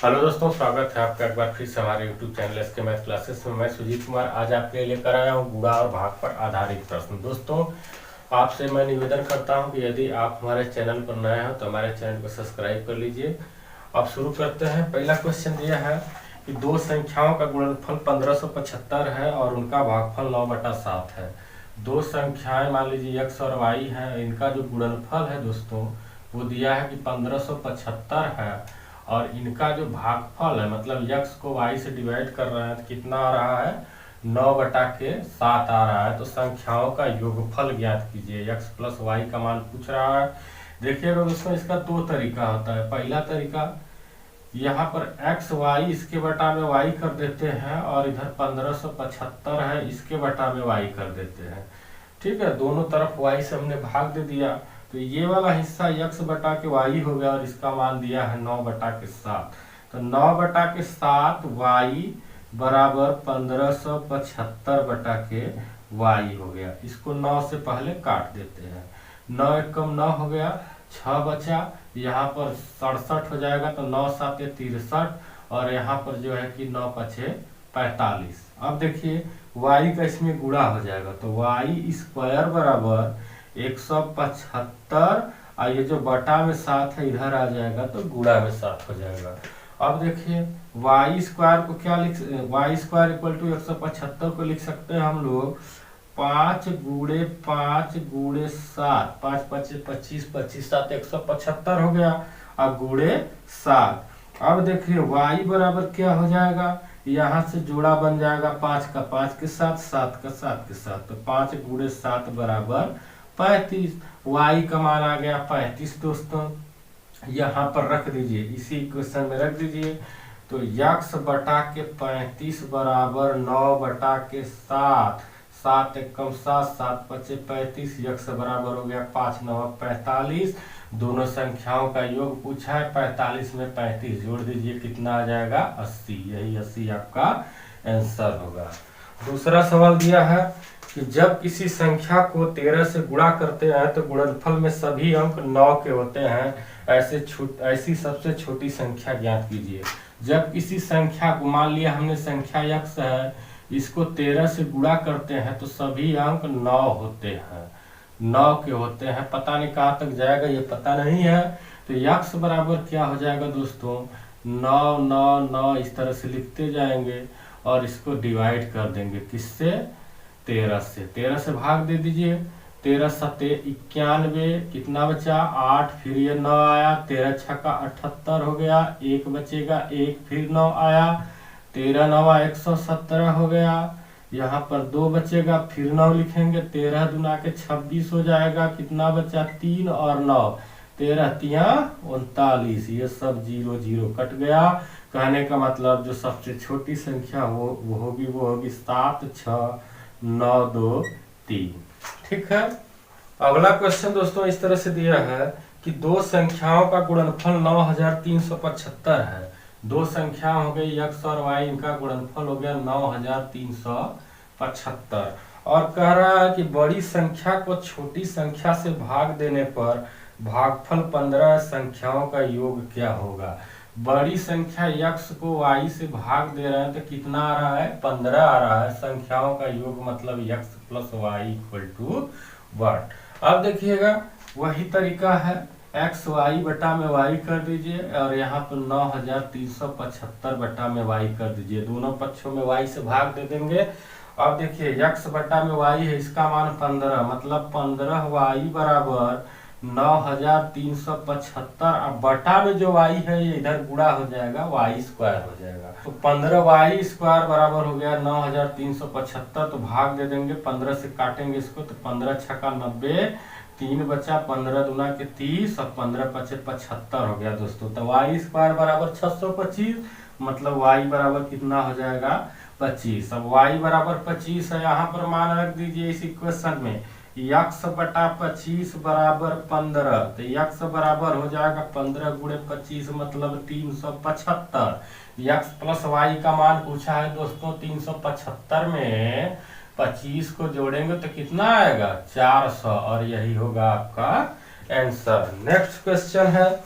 Hello दोस्तों, स्वागत है आपका एक बार फिर से हमारे YouTube channel SK math classes में। मैं सुजीत कुमार आज आपके लिए लेकर आया हूँ गुणा और भाग पर आधारित प्रश्न। दोस्तों, आपसे मैं निवेदन करता हूँ कि यदि आप हमारे चैनल पर नए हैं तो हमारे चैनल को सब्सक्राइब कर लीजिए। अब शुरू करते हैं। पहला क्वेश्चन दिया है कि दो संख्याओं का गुणनफल 1575 है और उनका भागफल 9/7 है। दो संख्याएं मान लीजिए x और y है, इनका जो गुणनफल है दोस्तों वो दिया है कि 1575 है और इनका जो भागफल है मतलब x को y से डिवाइड कर रहे हैं तो कितना आ रहा है 9/7 आ रहा है। तो संख्याओं का योगफल ज्ञात कीजिए। x प्लस y का मान पूछ रहा है। देखिएगा दोस्तों, इसका दो तरीका होता है। पहला तरीका, यहाँ पर x y इसके बटा में y कर देते हैं और इधर 1575 है इसके बटा में y कर देते हैं। ठीक है, दोनों तरफ y से हमने भाग दे दिया तो ये वाला हिस्सा x बटा के y हो गया और इसका मान दिया है 9/7। तो 9/7 y बराबर 1575 बटा के y हो गया। इसको 9 से पहले काट देते हैं। 9 एकम 9 हो गया, 6 बचा, यहाँ पर 67 हो जाएगा तो 9 7 63 और यहाँ पर जो है कि 9 5 45। अब देखिए y का इसमें गुणा हो जाएगा तो y स्क्वायर बराबर 175 और ये जो बटा में 7 है इधर आ जाएगा तो गुणा में 7 हो जाएगा। अब देखिए वाई स्क्वायर को क्या वाई स्क्वायर इक्वल टू 175 को लिख सकते हैं हम लोग 5 गुणे 5 गुणे 7, 5 5 25, 25 7 175 हो गया और गुणे 7। अब देखिए y बराबर क्या हो जाएगा, यहाँ से जोड़ा बन जाएगा 5 का 5 के साथ, 7 का 7 के साथ, तो 5 गुणे 7 बराबर 35। y का मान आ गया 35 दोस्तों। यहाँ पर रख दीजिए, इसी क्वेश्चन में रख दीजिए। तो x बटा के 35 बराबर 9/7, 7 एकम 7, 7 5 35, x बराबर हो गया 5 9 45। दोनों संख्याओं का योग पूछा है, 45 में 35 जोड़ दीजिए, कितना आ जाएगा 80। यही 80 आपका आंसर होगा। दूसरा सवाल दिया है कि जब किसी संख्या को 13 से गुणा करते हैं तो गुणनफल में सभी अंक 9 के होते हैं। ऐसी सबसे छोटी संख्या ज्ञात कीजिए। जब किसी संख्या को, मान लिया हमने संख्या x है, इसको 13 से गुणा करते हैं तो सभी अंक 9 होते हैं, 9 के होते हैं। पता नहीं कहाँ तक जाएगा ये पता नहीं है। तो x बराबर क्या हो जाएगा दोस्तों 9 9 9, इस तरह से लिखते जाएंगे और इसको डिवाइड कर देंगे किससे 13 से। 13 से भाग दे दीजिए, 13 7 91, कितना बचा 8, फिर ये 9 आया, 13 छक्का 78 हो गया, एक बचेगा 1, फिर 9 आया, 13 9 117 हो गया, यहाँ पर 2 बचेगा, फिर 9 लिखेंगे, 13 दूना के 26 हो जाएगा, कितना बचा 3 और 9, 13 3 39। ये सब 0 0 कट गया। कहने का मतलब जो सबसे छोटी संख्या वो होगी 7 6 9 2 3। ठीक है। अगला क्वेश्चन दोस्तों इस तरह से दिया है कि दो संख्याओं का गुणनफल 9375 है। दो संख्या हो गई x और y, इनका गुणनफल हो गया 9375 और कह रहा है कि बड़ी संख्या को छोटी संख्या से भाग देने पर भागफल 15 संख्याओं का योग क्या होगा। बड़ी संख्या x को y से भाग दे रहे हैं तो कितना आ रहा है 15 आ रहा है। संख्याओं का योग मतलब x plus y equal to 1। अब देखिएगा वही तरीका है, x y बटा में y कर दीजिए और यहाँ पर 9375 बटा में y कर दीजिए। दोनों पक्षों में y से भाग दे देंगे। अब देखिए x बटा में y है, इसका मान 15 मतलब 15y बराबर 9375 और बटा में जो y है ये इधर गुणा हो जाएगा, y स्क्वायर हो जाएगा। तो 15y स्क्वायर बराबर हो गया 9375। तो भाग दे देंगे, 15 से काटेंगे इसको तो 15 छक्का 90, 3 बचा, 15 दूना के 30 और 15 5 75 हो गया दोस्तों। तो y स्क्वायर बराबर 625 मतलब y बराबर कितना हो जाएगा 25। अब y बराबर 25 है, यहाँ पर मान रख दीजिए इस इक्वेशन में x बटा 25 बराबर 15। तो x बराबर हो जाएगा 15 गुणे 25 मतलब 375। x प्लस y का मान पूछा है दोस्तों 375 में 25 को जोड़ेंगे तो कितना आएगा 400 और यही होगा आपका आंसर। नेक्स्ट क्वेश्चन है,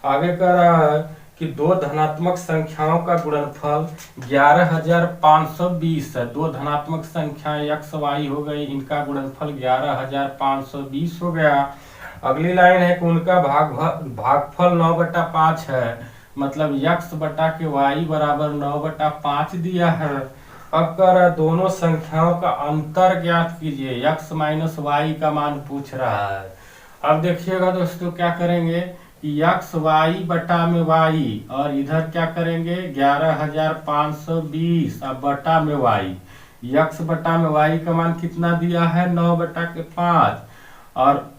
आगे कह रहा है कि कि दो धनात्मक संख्याओं का गुणनफल 11,520 है। दो धनात्मक संख्याएं x y हो गई, इनका गुणनफल 11,520 हो गया। अगली लाइन है कि उनका भागफल 9/5 है, मतलब x बटा के y बराबर 9/5 दिया है। अब कह रहा है दोनों संख्याओं का अंतर ज्ञात कीजिए, x माइनस वाई का मान पूछ रहा है। अब देखिएगा दोस्तों क्या करेंगे कि x y बटा में y और इधर क्या करेंगे 11,520 अब बटा में y, x बटा में y का मान कितना दिया है 9/5 और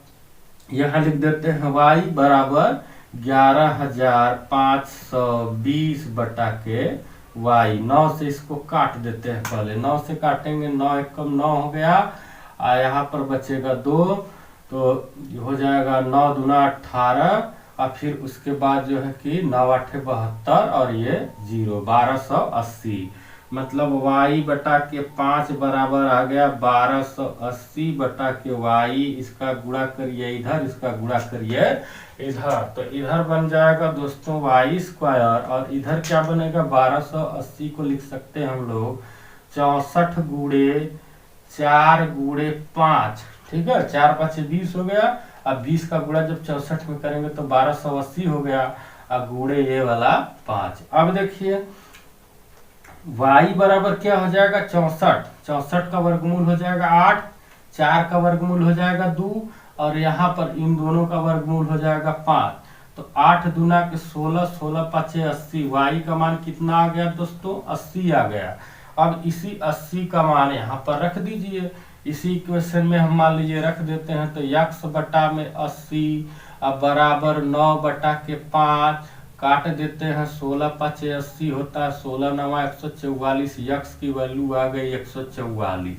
यहाँ लिख देते हैं y बराबर 11,520 बटा के y। 9 से इसको काट देते हैं, पहले 9 से काटेंगे, 9 एकम 9 हो गया और यहाँ पर बचेगा 2, तो हो जाएगा 9 दूना 18 और फिर उसके बाद जो है कि 9 8 72 और ये 0 1280, मतलब y बटा के 5 बराबर आ गया 1280 बटा के y। इसका गुणा करिए इधर, इसका गुणा करिए इधर, तो इधर बन जाएगा दोस्तों y स्क्वायर और इधर क्या बनेगा 1280 को लिख सकते हैं हम लोग 64 गुणे 4 गुणे 5, ठीक है, 4 5 20 हो गया। अब 20 का गुणा जब 64 में करेंगे तो 1280 हो गया, अब गुणे ये वाला 5। अब देखिए y बराबर क्या हो जाएगा 64, 64 का वर्गमूल हो जाएगा 8, 4 का वर्गमूल हो जाएगा 2 और यहाँ पर इन दोनों का वर्गमूल हो जाएगा 5, तो 8 दूना के 16, 16 5 80, y का मान कितना आ गया दोस्तों 80 आ गया। अब इसी 80 का मान यहाँ पर रख दीजिए, इसी इक्वेशन में हम मान लीजिए रख देते हैं, तो x बटा में 80 अब बराबर 9 बटा के 5 काट देते हैं, 16 5 80 होता है, 16 9 144, x की वैल्यू आ गई 144।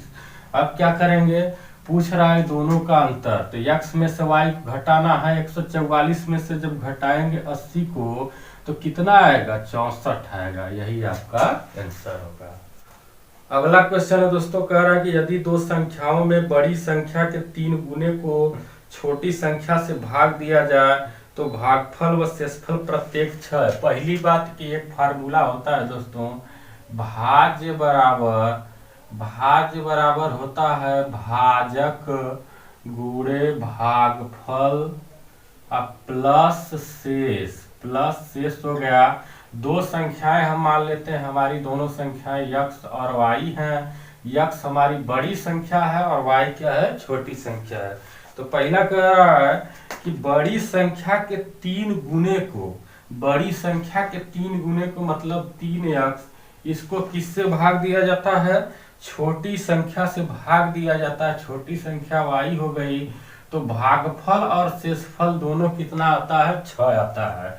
अब क्या करेंगे, पूछ रहा है दोनों का अंतर, तो x में से y घटाना है, 144 में से जब घटाएंगे 80 को तो कितना आएगा 64 आएगा, यही आपका आंसर होगा। अगला क्वेश्चन है दोस्तों, कह रहा है कि यदि दो संख्याओं में बड़ी संख्या के 3 गुने को छोटी संख्या से भाग दिया जाए तो भागफल व शेषफल प्रत्येक 6 है। पहली बात की एक फार्मूला होता है दोस्तों, भाज्य बराबर होता है भाजक गुणे भागफल प्लस शेष हो गया। दो संख्याएं हम मान लेते हैं, हमारी दोनों संख्याएं x और y हैं। x हमारी बड़ी संख्या है और y क्या है छोटी संख्या है। तो पहला कह रहा है कि बड़ी संख्या के 3 गुने को मतलब 3x, इसको किससे भाग दिया जाता है छोटी संख्या से भाग दिया जाता है, छोटी संख्या y हो गई, तो भागफल और शेषफल दोनों कितना आता है 6 आता है।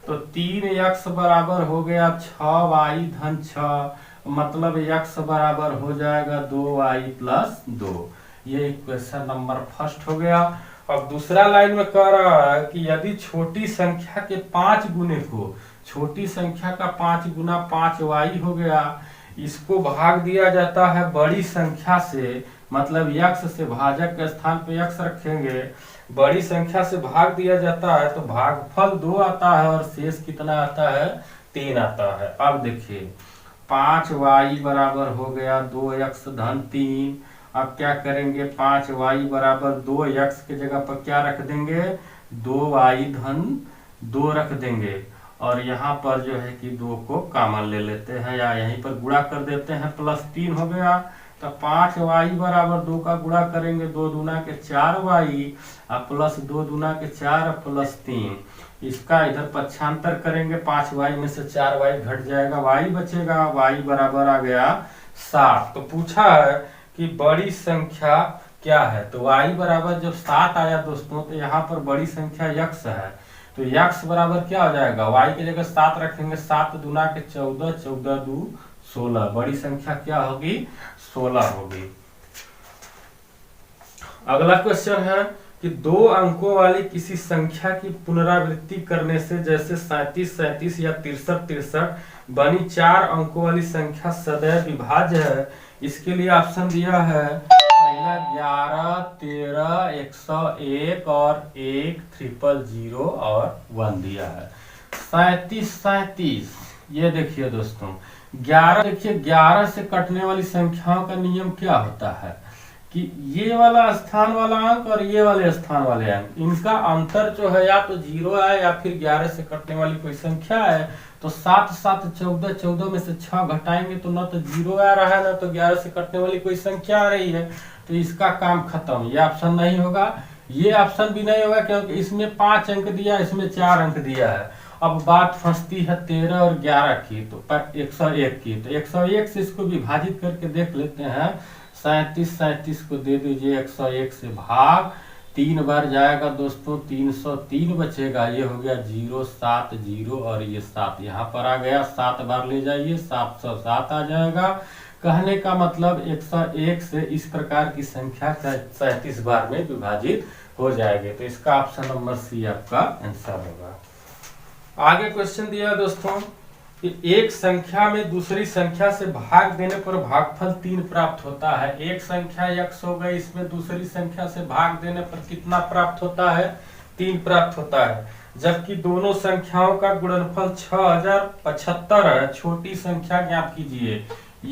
तो 3x बराबर हो गया 6y धन 6, मतलब x बराबर हो जाएगा 2y प्लस 2। ये इक्वेशन नंबर फर्स्ट हो गया। अब दूसरा लाइन में कह रहा है कि यदि छोटी संख्या के 5 गुने को, छोटी संख्या का 5 गुना 5y हो गया, इसको भाग दिया जाता है बड़ी संख्या से, मतलब x से भाजक के स्थान पे x रखेंगे, बड़ी संख्या से भाग दिया जाता है तो भागफल 2 आता है और शेष कितना आता है 3 आता है। अब देखिए 5y बराबर हो गया 2x धन 3। अब क्या करेंगे 5y बराबर 2x के जगह पर क्या रख देंगे 2y धन 2 रख देंगे और यहाँ पर जो है कि 2 को कॉमन ले लेते हैं या यहीं पर गुणा कर देते हैं, प्लस 3 हो गया। तो 5y बराबर 2 का गुणा करेंगे 2 दूना के 4y और प्लस 2 दूना के 4 प्लस 3, इसका इधर पक्षांतर करेंगे, 5y में से 4y घट जाएगा, y बचेगा, y बराबर आ गया 7। तो पूछा है कि बड़ी संख्या क्या है, तो y बराबर जब 7 आया दोस्तों तो यहाँ पर बड़ी संख्या x है, तो x बराबर क्या हो जाएगा, y की जगह 7 रखेंगे, 7 दूना के 14, 14 दू 16, बड़ी संख्या क्या होगी 16 होगी। अगला क्वेश्चन है कि 2 अंकों वाली किसी संख्या की पुनरावृत्ति करने से, जैसे 37 37 या 63 63 बनी 4 अंकों वाली संख्या सदैव विभाज्य है। इसके लिए ऑप्शन दिया है, पहला 11 13 101 और 1 000 और 1 दिया है। 37 37, ये देखिए दोस्तों 11, देखिए 11 से कटने वाली संख्याओं का नियम क्या होता है कि ये वाला स्थान वाला अंक और ये वाले स्थान वाले अंक, इनका अंतर जो है या तो 0 है या फिर 11 से कटने वाली कोई संख्या है। तो 7 7 14, 14 में से 6 घटाएंगे तो ना तो 0 आ रहा है ना तो 11 से कटने वाली कोई संख्या आ रही है, तो इसका काम खत्म। ये ऑप्शन नहीं होगा, ये ऑप्शन भी नहीं होगा क्योंकि इसमें 5 अंक दिया, इसमें 4 अंक दिया है। अब बात फंसती है 13 और 11 की, तो 101 की, तो 101 से इसको विभाजित करके देख लेते हैं। 37 37 को दे दीजिए 101 से भाग, 3 बार जाएगा दोस्तों 303 बचेगा, ये हो गया 0 7 0 और ये 7 यहाँ पर आ गया, 7 बार ले जाइए 707 आ जाएगा। कहने का मतलब 101 से इस प्रकार की संख्या 37 बार में विभाजित हो जाएगी, तो इसका ऑप्शन नंबर सी आपका आंसर होगा। आगे क्वेश्चन दिया है दोस्तों कि एक संख्या में दूसरी संख्या से भाग देने पर भागफल 3 प्राप्त होता है। एक संख्या x हो गई, इसमें दूसरी संख्या से भाग देने पर कितना प्राप्त होता है? 3 प्राप्त होता है। जबकि दोनों संख्याओं का गुणनफल 6075 है। छोटी संख्या ज्ञात कीजिए।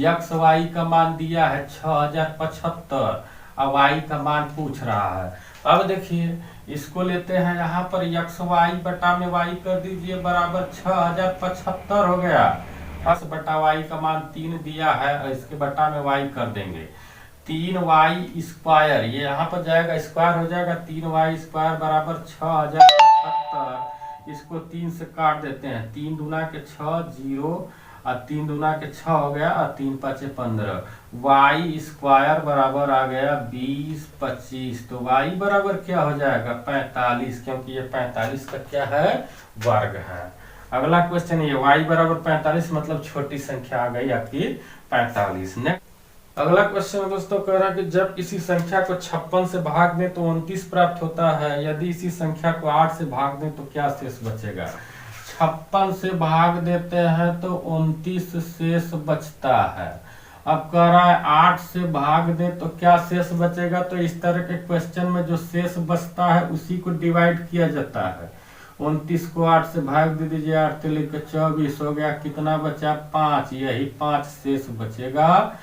x y का मान दिया है 6075, अब y का मान पूछ रहा है। अब देखिए इसको लेते हैं, यहाँ पर x y बटा में y कर दीजिए बराबर 6075 हो गया। x बटा y का मान 3 दिया है और इसके बटा में y कर देंगे 3y स्क्वायर, ये यहाँ पर जाएगा स्क्वायर हो जाएगा 3y स्क्वायर बराबर 6075। इसको 3 से काट देते हैं, 3 दूना के 6 0 और 3 दूना के 6 हो गया और 3 5 15। y स्क्वायर बराबर आ गया 20 25, तो y बराबर क्या हो जाएगा 45, क्योंकि ये 45 का क्या है वर्ग है। अगला क्वेश्चन ये y बराबर 45 मतलब छोटी संख्या आ गई आपकी 45। नेक्स्ट अगला क्वेश्चन दोस्तों कह रहा है कि जब किसी संख्या को 56 से भाग दें तो 29 प्राप्त होता है। यदि इसी संख्या को 8 से भाग दें तो क्या शेष बचेगा? 56 से भाग देते हैं तो 29 शेष बचता है। अब कह रहा है 8 से भाग दे तो क्या शेष बचेगा? तो इस तरह के क्वेश्चन में जो शेष बचता है उसी को डिवाइड किया जाता है। 29 को 8 से भाग दे दीजिए, 8 3 के 24 हो गया, कितना बचा 5, यही 5 शेष बचेगा।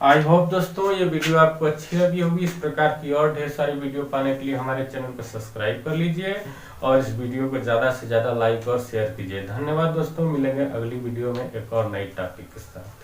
आई होप दोस्तों ये वीडियो आपको अच्छी लगी होगी। इस प्रकार की और ढेर सारी वीडियो पाने के लिए हमारे चैनल को सब्सक्राइब कर लीजिए और इस वीडियो को ज़्यादा से ज़्यादा लाइक और शेयर कीजिए। धन्यवाद दोस्तों, मिलेंगे अगली वीडियो में एक और नई टॉपिक के साथ।